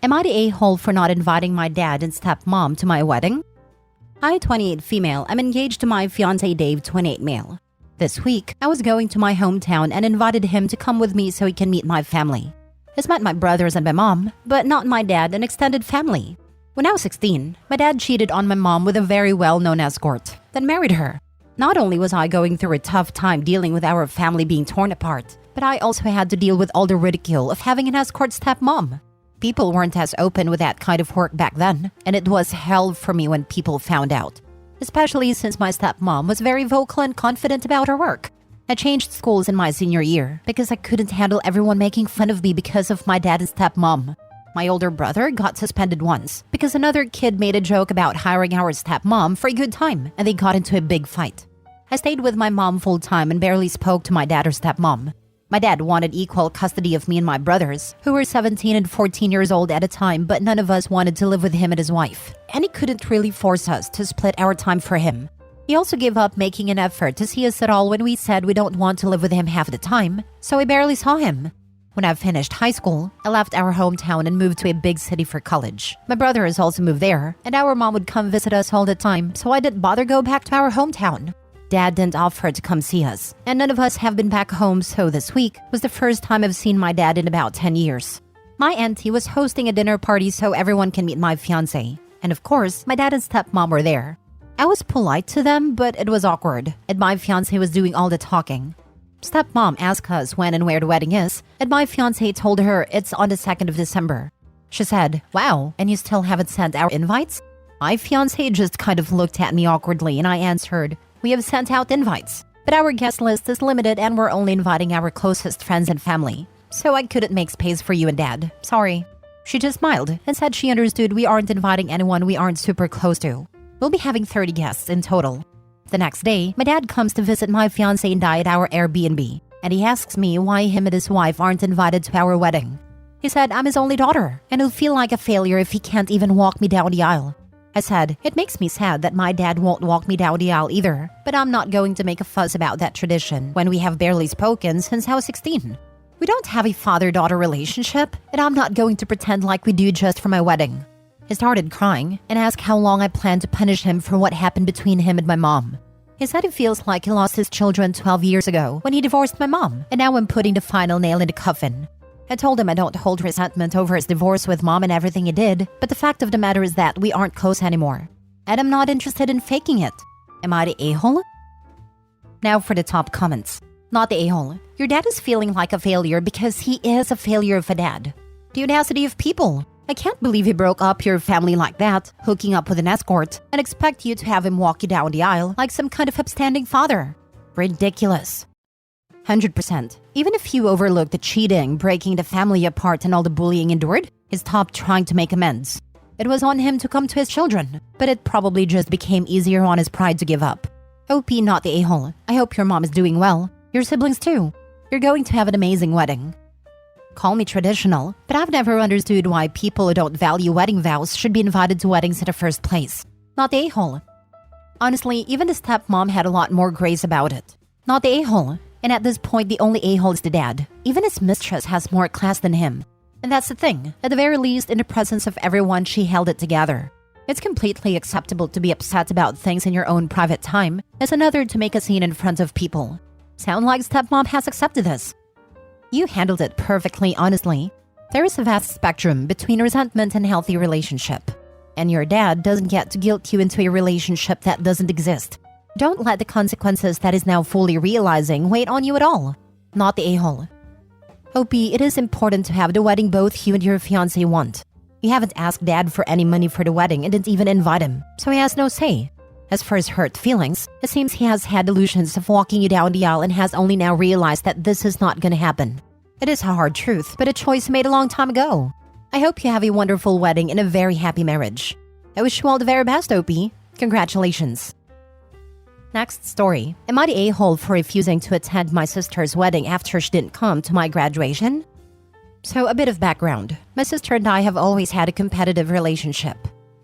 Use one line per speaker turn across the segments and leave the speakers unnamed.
Am I the a-hole for not inviting my dad and stepmom to my wedding? I, 28 female, am engaged to my fiancé Dave, 28 male. This week, I was going to my hometown and invited him to come with me so he can meet my family. He's met my brothers and my mom, but not my dad and extended family. When I was 16, my dad cheated on my mom with a very well-known escort, then married her. Not only was I going through a tough time dealing with our family being torn apart, but I also had to deal with all the ridicule of having an escort stepmom. People weren't as open with that kind of work back then, and it was hell for me when people found out. Especially since my stepmom was very vocal and confident about her work. I changed schools in my senior year because I couldn't handle everyone making fun of me because of my dad and stepmom. My older brother got suspended once because another kid made a joke about hiring our stepmom for a good time, and they got into a big fight. I stayed with my mom full time and barely spoke to my dad or stepmom. My dad wanted equal custody of me and my brothers, who were 17 and 14 years old at a time, but none of us wanted to live with him and his wife, and he couldn't really force us to split our time for him. He also gave up making an effort to see us at all when we said we don't want to live with him half the time, so we barely saw him. When I finished high school, I left our hometown and moved to a big city for college. My brother has also moved there, and our mom would come visit us all the time, so I didn't bother go back to our hometown. Dad didn't offer to come see us, and none of us have been back home, so this week was the first time I've seen my dad in about 10 years. My auntie was hosting a dinner party so everyone can meet my fiancé, and of course, my dad and stepmom were there. I was polite to them, but it was awkward, and my fiancé was doing all the talking. Stepmom asked us when and where the wedding is, and my fiancé told her it's on the 2nd of December. She said, "Wow, and you still haven't sent our invites?" My fiancé just kind of looked at me awkwardly, and I answered, "We have sent out invites, but our guest list is limited and we're only inviting our closest friends and family, so I couldn't make space for you and Dad. Sorry." She just smiled and said she understood we aren't inviting anyone we aren't super close to. We'll be having 30 guests in total. The next day, my dad comes to visit my fiancé and I at our Airbnb, and he asks me why him and his wife aren't invited to our wedding. He said I'm his only daughter, and he'll feel like a failure if he can't even walk me down the aisle. I said, it makes me sad that my dad won't walk me down the aisle either, but I'm not going to make a fuss about that tradition when we have barely spoken since I was 16. We don't have a father-daughter relationship, and I'm not going to pretend like we do just for my wedding. He started crying and asked how long I plan to punish him for what happened between him and my mom. He said he feels like he lost his children 12 years ago when he divorced my mom, and now I'm putting the final nail in the coffin. I told him I don't hold resentment over his divorce with mom and everything he did, but the fact of the matter is that we aren't close anymore. And I'm not interested in faking it. Am I the a-hole? Now for the top comments. Not the a-hole. Your dad is feeling like a failure because he is a failure of a dad. The audacity of people. I can't believe he broke up your family like that, hooking up with an escort, and expect you to have him walk you down the aisle like some kind of upstanding father. Ridiculous. 100%. Even if you overlook the cheating, breaking the family apart, and all the bullying endured, he stopped trying to make amends. It was on him to come to his children, but it probably just became easier on his pride to give up. OP, not the a-hole. I hope your mom is doing well. Your siblings too. You're going to have an amazing wedding. Call me traditional, but I've never understood why people who don't value wedding vows should be invited to weddings in the first place. Not the a-hole. Honestly, even the stepmom had a lot more grace about it. Not the a-hole. And at this point, the only a-hole is the dad. Even his mistress has more class than him. And that's the thing. At the very least, in the presence of everyone, she held it together. It's completely acceptable to be upset about things in your own private time, as another to make a scene in front of people. Sound like stepmom has accepted this. You handled it perfectly, honestly. There is a vast spectrum between resentment and healthy relationship. And your dad doesn't get to guilt you into a relationship that doesn't exist. Don't let the consequences that is now fully realizing wait on you at all. Not the a-hole. OP, it is important to have the wedding both you and your fiancé want. You haven't asked Dad for any money for the wedding and didn't even invite him, so he has no say. As for his hurt feelings, it seems he has had illusions of walking you down the aisle and has only now realized that this is not gonna happen. It is a hard truth, but a choice made a long time ago. I hope you have a wonderful wedding and a very happy marriage. I wish you all the very best, OP. Congratulations. Next story. Am I the a-hole for refusing to attend my sister's wedding after she didn't come to my graduation? So a bit of background. My sister and I have always had a competitive relationship.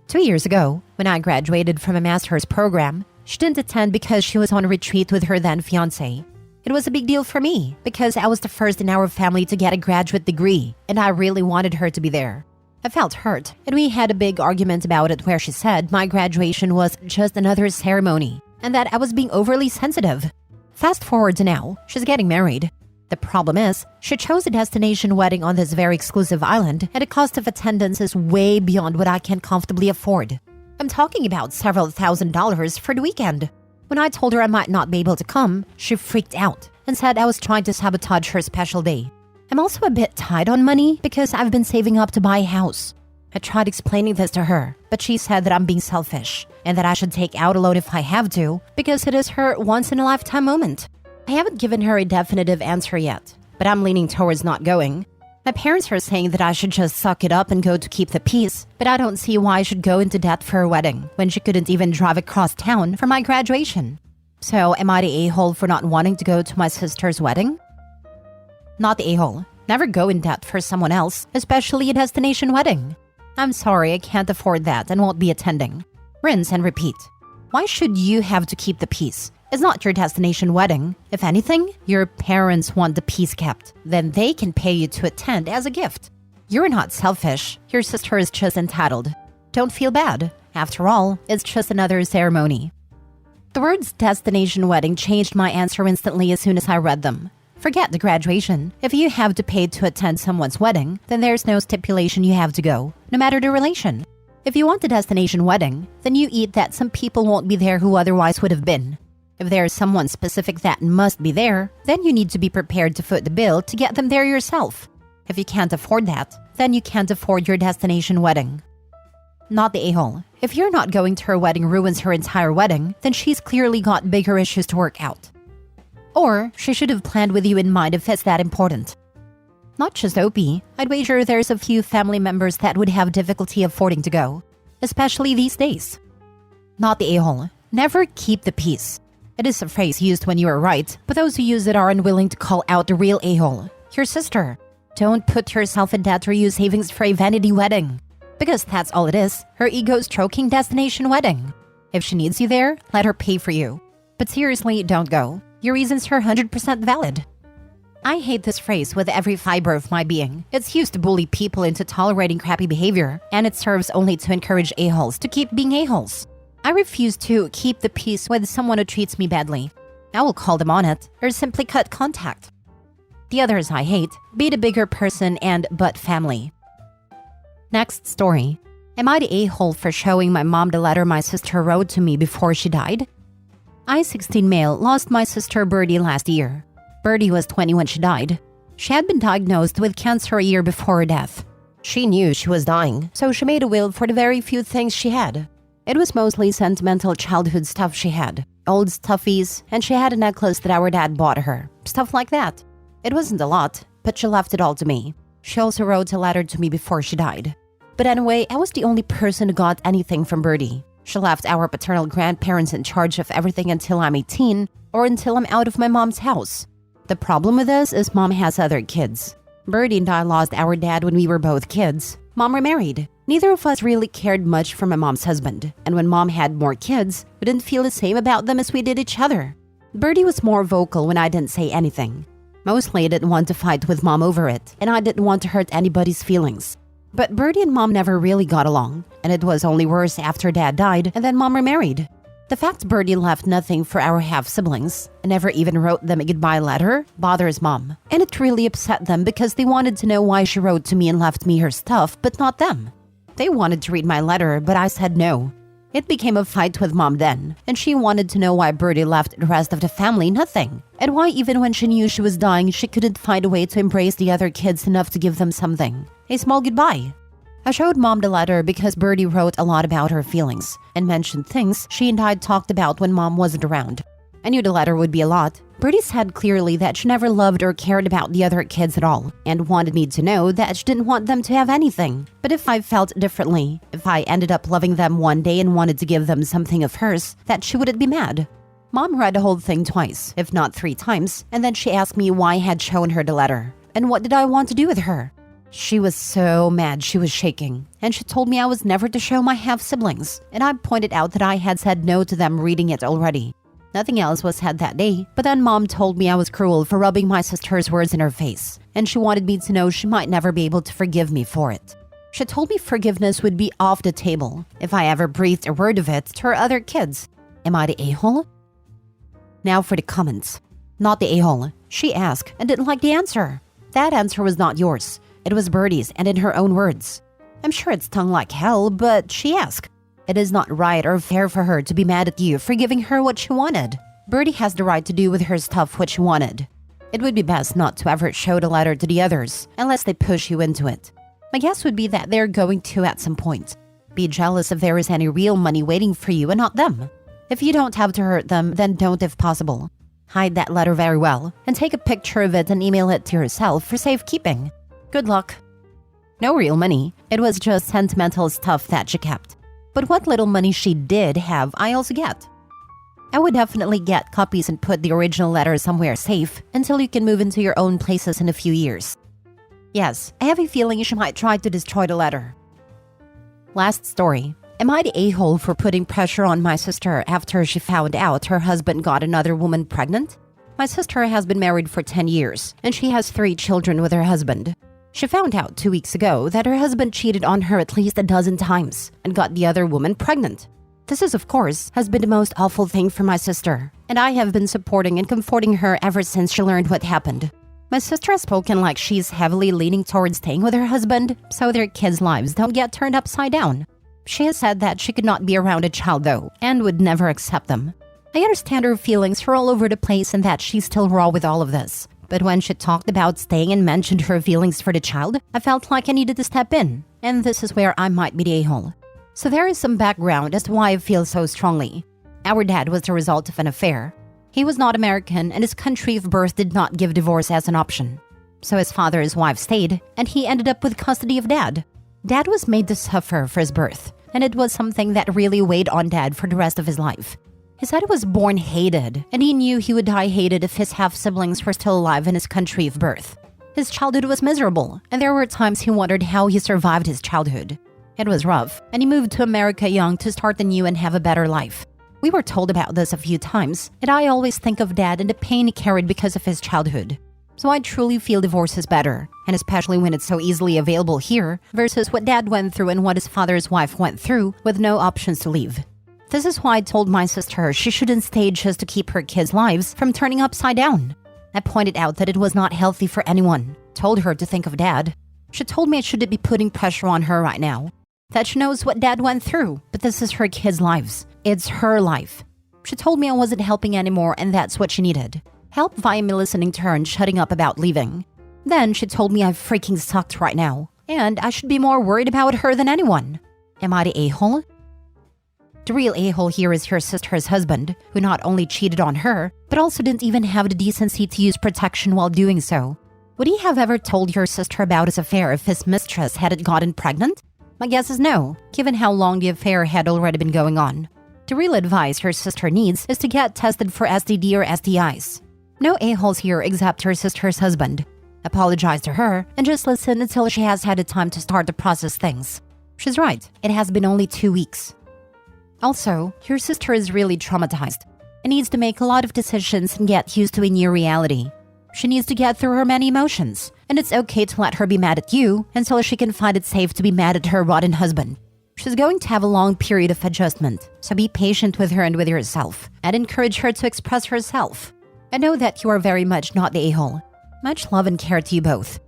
2 years ago, when I graduated from a master's program, she didn't attend because she was on retreat with her then fiancé. It was a big deal for me because I was the first in our family to get a graduate degree, and I really wanted her to be there. I felt hurt, and we had a big argument about it where she said my graduation was just another ceremony and that I was being overly sensitive. Fast forward to now, she's getting married. The problem is, she chose a destination wedding on this very exclusive island, and the cost of attendance is way beyond what I can comfortably afford. I'm talking about several $1,000s for the weekend. When I told her I might not be able to come, she freaked out and said I was trying to sabotage her special day. I'm also a bit tight on money because I've been saving up to buy a house. I tried explaining this to her, but she said that I'm being selfish and that I should take out a loan if I have to because it is her once-in-a-lifetime moment. I haven't given her a definitive answer yet, but I'm leaning towards not going. My parents are saying that I should just suck it up and go to keep the peace, but I don't see why I should go into debt for a wedding when she couldn't even drive across town for my graduation. So am I the a-hole for not wanting to go to my sister's wedding? Not the a-hole. Never go in debt for someone else, especially a destination wedding. I'm sorry, I can't afford that and won't be attending. Rinse and repeat. Why should you have to keep the peace? It's not your destination wedding. If anything, your parents want the peace kept. Then they can pay you to attend as a gift. You're not selfish. Your sister is just entitled. Don't feel bad. After all, it's just another ceremony. The words destination wedding changed my answer instantly as soon as I read them. Forget the graduation. If you have to pay to attend someone's wedding, then there's no stipulation you have to go, no matter the relation. If you want a destination wedding, then you eat that some people won't be there who otherwise would have been. If there is someone specific that must be there, then you need to be prepared to foot the bill to get them there yourself. If you can't afford that, then you can't afford your destination wedding. Not the a-hole. If you're not going to her wedding ruins her entire wedding, then she's clearly got bigger issues to work out. Or she should have planned with you in mind if it's that important. Not just OP, I'd wager there's a few family members that would have difficulty affording to go, especially these days. Not the a-hole. Never keep the peace. It is a phrase used when you are right, but those who use it are unwilling to call out the real a-hole, your sister. Don't put yourself in debt or use savings for a vanity wedding. Because that's all it is, her ego-stroking destination wedding. If she needs you there, let her pay for you. But seriously, don't go. Your reasons are 100% valid. I hate this phrase with every fiber of my being. It's used to bully people into tolerating crappy behavior, and it serves only to encourage a-holes to keep being a-holes. I refuse to keep the peace with someone who treats me badly. I will call them on it, or simply cut contact. The others I hate, be the bigger person and but family. Next story. Am I the a-hole for showing my mom the letter my sister wrote to me before she died? I, 16 male, lost my sister Birdie last year. Birdie was 20 when she died. She had been diagnosed with cancer a year before her death. She knew she was dying, so she made a will for the very few things she had. It was mostly sentimental childhood stuff she had. Old stuffies, and she had a necklace that our dad bought her. Stuff like that. It wasn't a lot, but she left it all to me. She also wrote a letter to me before she died. But anyway, I was the only person who got anything from Birdie. She left our paternal grandparents in charge of everything until I'm 18, or until I'm out of my mom's house. The problem with this is mom has other kids. Birdie and I lost our dad when we were both kids. Mom remarried. Neither of us really cared much for my mom's husband, and when mom had more kids, we didn't feel the same about them as we did each other. Birdie was more vocal when I didn't say anything. Mostly I didn't want to fight with mom over it, and I didn't want to hurt anybody's feelings. But Birdie and mom never really got along, and it was only worse after dad died and then mom remarried. The fact Birdie left nothing for our half-siblings and never even wrote them a goodbye letter bothers mom, and it really upset them because they wanted to know why she wrote to me and left me her stuff, but not them. They wanted to read my letter, but I said no. It became a fight with mom then, and she wanted to know why Birdie left the rest of the family nothing, and why even when she knew she was dying, she couldn't find a way to embrace the other kids enough to give them something. A small goodbye. I showed mom the letter because Birdie wrote a lot about her feelings and mentioned things she and I talked about when mom wasn't around. I knew the letter would be a lot. Birdie said clearly that she never loved or cared about the other kids at all and wanted me to know that she didn't want them to have anything. But if I felt differently, if I ended up loving them one day and wanted to give them something of hers, that she wouldn't be mad. Mom read the whole thing twice, if not 3 times, and then she asked me why I had shown her the letter and what did I want to do with her. She was so mad she was shaking, and she told me I was never to show my half-siblings, and I pointed out that I had said no to them reading it already. Nothing else was said that day, but then mom told me I was cruel for rubbing my sister's words in her face, and she wanted me to know she might never be able to forgive me for it. She told me forgiveness would be off the table if I ever breathed a word of it to her other kids. Am I the a-hole? Now for the comments. Not the a-hole. She asked and didn't like the answer. That answer was not yours. It was Birdie's and in her own words. I'm sure it stung like hell, but she asked. It is not right or fair for her to be mad at you for giving her what she wanted. Birdie has the right to do with her stuff what she wanted. It would be best not to ever show the letter to the others unless they push you into it. My guess would be that they're going to at some point. Be jealous if there is any real money waiting for you and not them. If you don't have to hurt them, then don't if possible. Hide that letter very well and take a picture of it and email it to yourself for safekeeping. Good luck. No real money. It was just sentimental stuff that she kept. But what little money she did have, I also get. I would definitely get copies and put the original letter somewhere safe until you can move into your own places in a few years. Yes, I have a feeling she might try to destroy the letter. Last story. Am I the a-hole for putting pressure on my sister after she found out her husband got another woman pregnant? My sister has been married for 10 years, and she has 3 children with her husband. She found out 2 weeks ago that her husband cheated on her at least a dozen times and got the other woman pregnant. This is, of course, has been the most awful thing for my sister, and I have been supporting and comforting her ever since she learned what happened. My sister has spoken like she's heavily leaning towards staying with her husband so their kids' lives don't get turned upside down. She has said that she could not be around a child though, and would never accept them. I understand her feelings are all over the place and that she's still raw with all of this. But when she talked about staying and mentioned her feelings for the child, I felt like I needed to step in, and this is where I might be the a-hole. So there is some background as to why I feel so strongly. Our dad was the result of an affair. He was not American, and his country of birth did not give divorce as an option. So his father's wife stayed, and he ended up with custody of Dad. Dad was made to suffer for his birth, and it was something that really weighed on Dad for the rest of his life. He said he was born hated, and he knew he would die hated if his half-siblings were still alive in his country of birth. His childhood was miserable, and there were times he wondered how he survived his childhood. It was rough, and he moved to America young to start anew and have a better life. We were told about this a few times, and I always think of Dad and the pain he carried because of his childhood. So I truly feel divorce is better, and especially when it's so easily available here versus what Dad went through and what his father's wife went through with no options to leave. This is why I told my sister she shouldn't stay just to keep her kids' lives from turning upside down. I pointed out that it was not healthy for anyone, told her to think of Dad. She told me I shouldn't be putting pressure on her right now. That she knows what Dad went through, but this is her kids' lives. It's her life. She told me I wasn't helping anymore and that's what she needed. Help via me listening to her and shutting up about leaving. Then she told me I freaking sucked right now, and I should be more worried about her than anyone. Am I the a-hole? The real a-hole here is your sister's husband, who not only cheated on her, but also didn't even have the decency to use protection while doing so. Would he have ever told your sister about his affair if his mistress hadn't gotten pregnant? My guess is no, given how long the affair had already been going on. The real advice her sister needs is to get tested for STD or STIs. No a-holes here except her sister's husband. Apologize to her and just listen until she has had the time to start to process things. She's right, it has been only 2 weeks. Also, your sister is really traumatized and needs to make a lot of decisions and get used to a new reality. She needs to get through her many emotions, and it's okay to let her be mad at you until she can find it safe to be mad at her rotten husband. She's going to have a long period of adjustment, so be patient with her and with yourself, and encourage her to express herself. I know that you are very much not the a-hole. Much love and care to you both.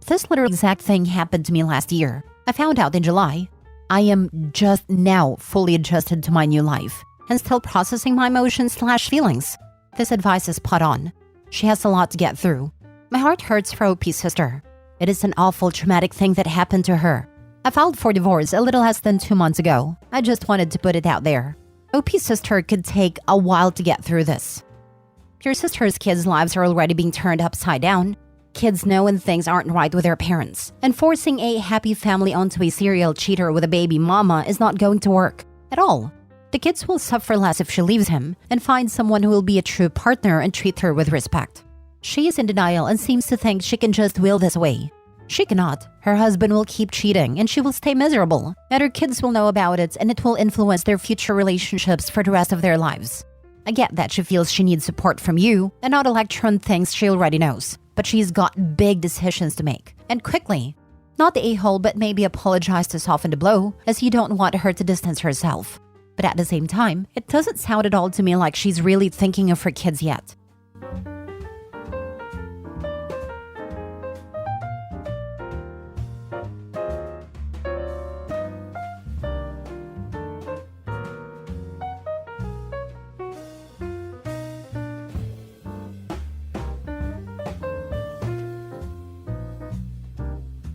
This literal exact thing happened to me last year. I found out in July. I am just now fully adjusted to my new life, and still processing my emotions/feelings. This advice is spot on. She has a lot to get through. My heart hurts for OP's sister. It is an awful traumatic thing that happened to her. I filed for divorce a little less than 2 months ago. I just wanted to put it out there. OP's sister could take a while to get through this. Your sister's kids' lives are already being turned upside down. Kids know when things aren't right with their parents, and forcing a happy family onto a serial cheater with a baby mama is not going to work at all. The kids will suffer less if she leaves him and finds someone who will be a true partner and treat her with respect. She is in denial and seems to think she can just will this away. She cannot. Her husband will keep cheating and she will stay miserable, and her kids will know about it and it will influence their future relationships for the rest of their lives. I get that she feels she needs support from you and not a lecture on things she already knows, but she's got big decisions to make, and quickly. Not the a-hole, but maybe apologize to soften the blow, as you don't want her to distance herself. But at the same time, it doesn't sound at all to me like she's really thinking of her kids yet.